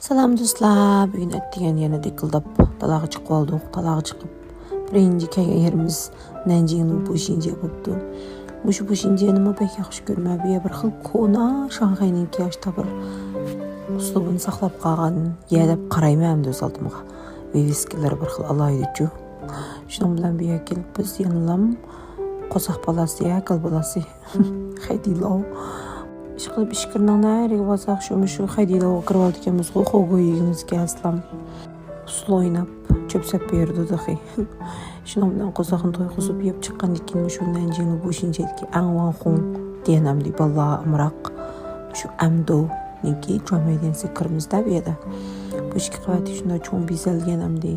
Salam do'stlar, bugun atdigan yana diqildab talog'i chiqib oldik. Talog'i chiqib birinchi kelgan yerimiz Nanjingning Bushinje bo'pti. Mushu Bushinje nima pek yaxshi ko'rmay, bu bir xil ko'na Shanxayninki yoshda bir uslubini saqlab qolgan yadab qarayman do'st oldimga. Viskilar bir xil alaydi-ku. Shuning bilan bu yerga kelib biz yenilam qozoq balasi, akal balasi. Haydilov ishqilib ishkirning nariga bosaq shu haydilov kirib olganmiz, qo'ygimizga aslam usul o'ynab cho'psab berdi dahi. Shuning bilan qozoqni to'y qilib yeb chiqqandan keyin shu Nanjingning Bushinjedagi Angwanxong deganamli balla amroq shu amdo niki jo'maydensi kirmizda bu yerda. Bu ishki qavati shunda cho'ng bezalganamdi.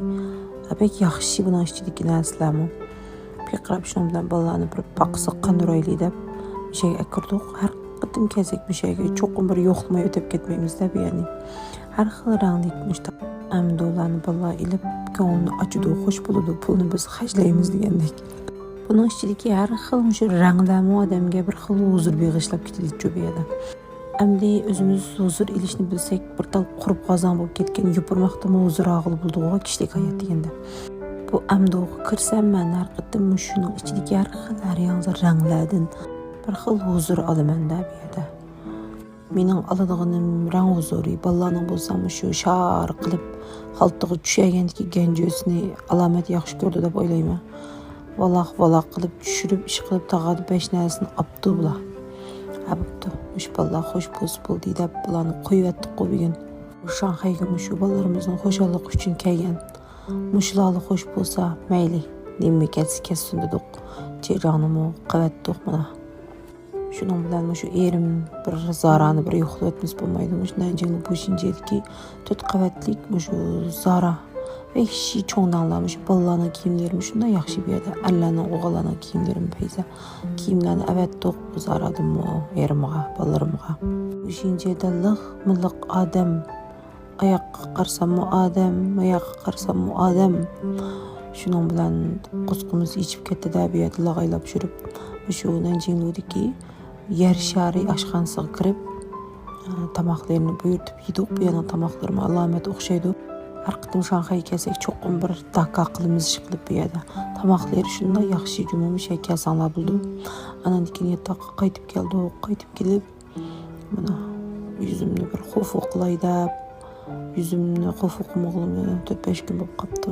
Pek yaxshi buning ichidagi narsalarmi. Piqrab shuning bilan ballani bir paqisi qandirayli deb şey akirdik. Har qatım kezek bir şeyga cho'qim bir yo'qlamay o'tib ketmaymizda bu ya'ni. Har xil ranglikmishda amdolarni balla ilib ko'ngilni ochidi, xush bo'ladi, pulni biz xajlaymiz degandek. Buning ichidagi har xil shu ranglarni odamga bir xil huzur bag'ishlab ketadi bu yerda. Amdi o'zimiz huzur ilishni bilsak, bir tal qurib qozon bo'lib ketgan yupurmoqda huzur og'il bo'ldi-ku kishilik hayot deganda. Bu amdoga kirsam men har qatim shuning ichidagi har xil ranglardan bir xil huzur olaman-da bu yerda. Mening oladiganim rang huzuri, ballaning bo'lsam shu shar qilib xaltiga tushagandiki ganjosini alomat yaxshi ko'rdi deb o'ylayman. Valoq qilib tushirib ish qilib tag'adi 5 narsani opdi bular. Abibdi, mush ballar xo'sh bo'ldi deb bularni qo'yatdik bugun. Shanxayga shu ballarimizning xo'shalik uchun kelgan. Mushlarni xo'sh bo'lsa, mayli, nima ketsin dedik. Cheronimi qavatdik mana. Shuning bilan shu erim bir Zarani bir yo'qlatimiz bo'lmaydi. Shu Nanjingning Bushinjedagi 4 qavatlik shu Zara ve işi çoğundanlamış ballarning kiyimlari shunda yaxshi bu yerda. Allarning o'g'illarining kiyimlari payza. Kiyimlarni evet to'q uzaradim erimga, ballarimga. Bushinjeda liq odam. Oyoqqa qarsam odam, oyoqqa qarsam odam. Shuning bilan qusqimiz ichib ketdi-da bu yerda lag'aylab yurib. Shu Nanjingdagi yer shari oshxonasiga kirib tamoqlarni buyurtib yedik. Bu yerning tamoqlari alomat o'xshaydi. Har qatim Shanxayga kelsak cho'qim bir dakika qilimiz ish qilib bu yerda. Tamoqlari shunday yaxshi jumumish kelsanlar bo'ldi. Anan keyin yotoqqa qaytib kelib mana yuzimni bir xufu qilay deb yuzimni xufu qilmoqlimi 4-5 kun bo'lib qopti.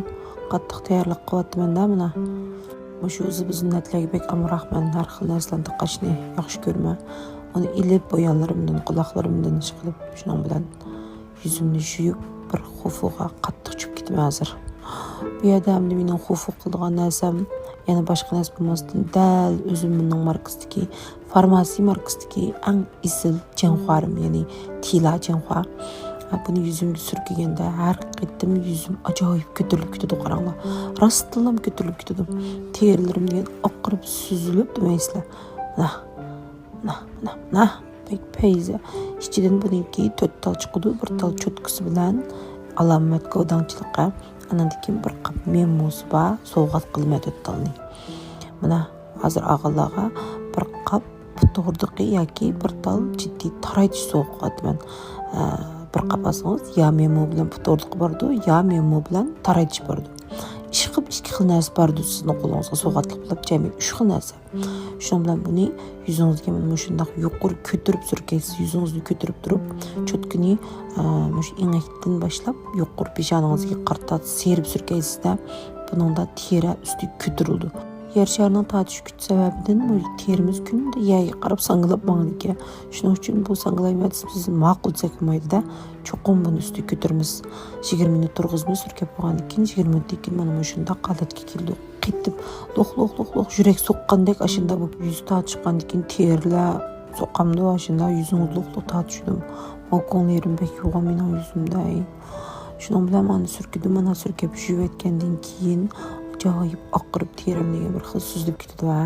Qattiq tayyorlik qilyapman-da mana. Shu o'zimizning natlarga bek amroqman, har xil narsalarni taqashni yaxshi ko'rman. Uni ilib bo'yanlarimdan, quloqlarimdan ish qilib, shuning bilan yuzimni yuvib bir xufuga qattiq tushib ketman hozir. Bu yerda ham mening xufu qilgan narsam yana boshqa narsa bo'lmasdan dal o'zimning markasidagi, farmatsiya markasidagi eng isil janxorim, ya'ni tila janxo. Buni yuzimga surkiganda har qatim yuzim ajoyib ko'tarilib ketadi, qaranglar. Rostlam ko'tarilib ketadi. Terilarimdan oqirib suzilib demaysizlar. Nah. Pek payza. İçinden bununki 4 tal chiqdi, bir tal cho'tkisi bilan alomat godangchilikqa, anandikin bir qop memosi bor, sovg'at qilma 4 talni. Mana hozir og'alarga bir qop puturdiqi yoki bir tal jiddiy taraytish sovg'atman. Bir qapasangiz ya memo bilan puturdiq bordi, ya memo bilan taraytish bordi. Ishqib 2 xil narsa bordi sizning qo'lingizga sovg'atlik qilib jami 3 xil narsa. Shuning bilan buni yuzingizga mana shunday yuqori ko'tarib surkaysiz, yuzingizni ko'tarib turib, cho'tkini mush ingakdan boshlab yuqori peshonangizga qartab serib surkaysizda, buningda teri usti ko'tarildi. Yer sharining tortish kuch sababidan bu terimiz kunda yaga qarab sanglab mangdiki. Shuning uchun bu sanglaymaydi, biz ma'qul bo'lmaydi-da. Cho'qim buni usti ko'tarmiz. 20 minut turg'izmiz, surkab qo'ygandan keyin 20 minutdan keyin mana shunda qalatga keldi. Qitib lo'q yurak soqqandek ashunda bu yuz tortishgandan keyin terlar soqqamda ashunda yuzim lo'q tortishdim. Mo'konlerim bek yo'g'on mening yuzimda. Shuning bilan mana surkab yuvayotgandan keyin ajoyib oqirib terimdagi bir xil suzilib ketadi va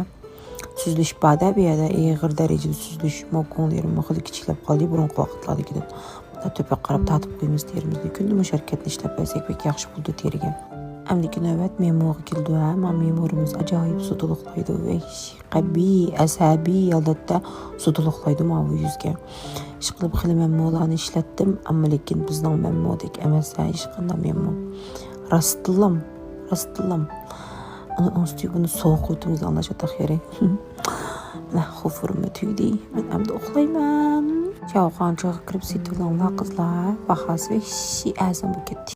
suzilish ba'da bu yerda ig'ir darajada suzilish mo'konlerim xil kichiklab qoldi burun vaqtlardagidan. Bunda to'pga qarab tatib qo'yamiz terimizni. Kunda musharakatni ishlab qo'ysak bek yaxshi bo'ldi teriga. Əmdiki növbət memoğa kildi və memorumuz acayip suduluqlaydı və qəbi, əsəbi yaldatda suduluqlaydı mavi yüzge. İşqilib xili memmolarını işlətdim, amma lekin bizden memmodik əməsə işqında memmo. Rastıllam. Onun üstü bunu soğuk ötümüzde anlaşadak yere. Xufurum ötüydü. Ben əmdə oxlayman. Çavqançığa kirib situllanlar qızlar. Baxası və şi əzəm bu getdi.